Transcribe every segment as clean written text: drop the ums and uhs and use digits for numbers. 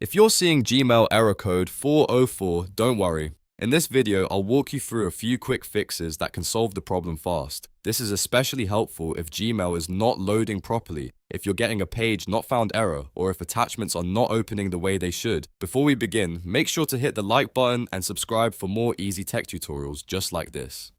If you're seeing Gmail error code 404, don't worry. In this video, I'll walk you through a few quick fixes that can solve the problem fast. This is especially helpful if Gmail is not loading properly, if you're getting a page not found error, or if attachments are not opening the way they should. Before we begin, make sure to hit the like button and subscribe for more easy tech tutorials just like this.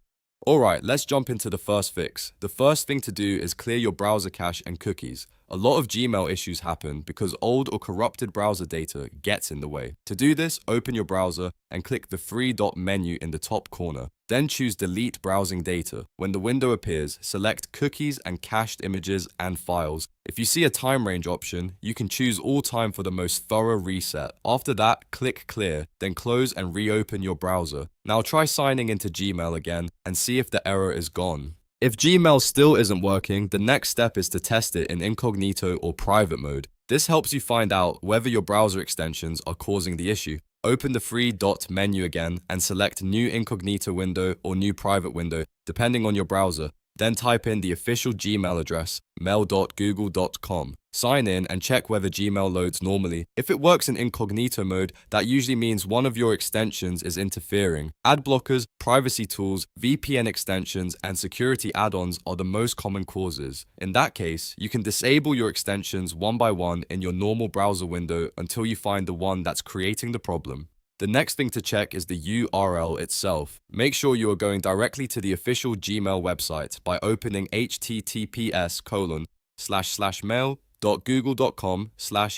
Alright, let's jump into the first fix. The first thing to do is clear your browser cache and cookies. A lot of Gmail issues happen because old or corrupted browser data gets in the way. To do this, open your browser and click the three-dot menu in the top corner. Then choose Delete Browsing Data. When the window appears, select Cookies and Cached Images and Files. If you see a time range option, you can choose all time for the most thorough reset. After that, click Clear, then close and reopen your browser. Now try signing into Gmail again and see if the error is gone. If Gmail still isn't working, the next step is to test it in Incognito or private mode. This helps you find out whether your browser extensions are causing the issue. Open the three-dot menu again and select New Incognito window or New Private window, depending on your browser. Then type in the official Gmail address, mail.google.com. Sign in and check whether Gmail loads normally. If it works in incognito mode, that usually means one of your extensions is interfering. Ad blockers, privacy tools, VPN extensions, and security add-ons are the most common causes. In that case, you can disable your extensions one by one in your normal browser window until you find the one that's creating the problem. The next thing to check is the URL itself. Make sure you are going directly to the official Gmail website by opening https://mail.google.com/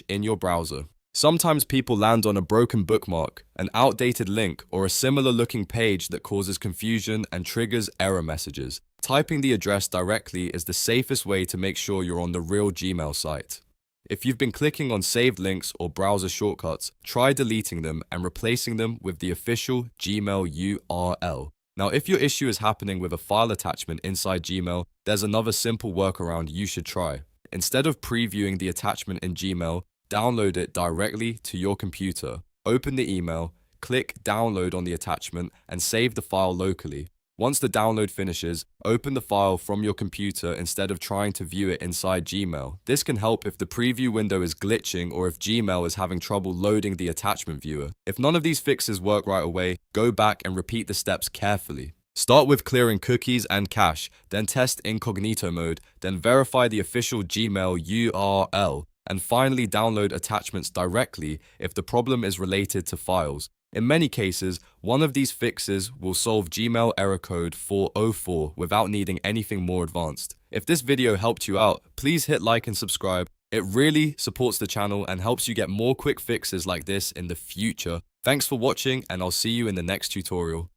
in your browser. Sometimes people land on a broken bookmark, an outdated link, or a similar looking page that causes confusion and triggers error messages. Typing the address directly is the safest way to make sure you're on the real Gmail site. If you've been clicking on saved links or browser shortcuts, try deleting them and replacing them with the official Gmail URL. Now, if your issue is happening with a file attachment inside Gmail, there's another simple workaround you should try. Instead of previewing the attachment in Gmail, download it directly to your computer. Open the email, click download on the attachment, and save the file locally. Once the download finishes, open the file from your computer instead of trying to view it inside Gmail. This can help if the preview window is glitching or if Gmail is having trouble loading the attachment viewer. If none of these fixes work right away, go back and repeat the steps carefully. Start with clearing cookies and cache, then test incognito mode, then verify the official Gmail URL, and finally download attachments directly if the problem is related to files. In many cases, one of these fixes will solve Gmail error code 404 without needing anything more advanced. If this video helped you out, please hit like and subscribe. It really supports the channel and helps you get more quick fixes like this in the future. Thanks for watching, and I'll see you in the next tutorial.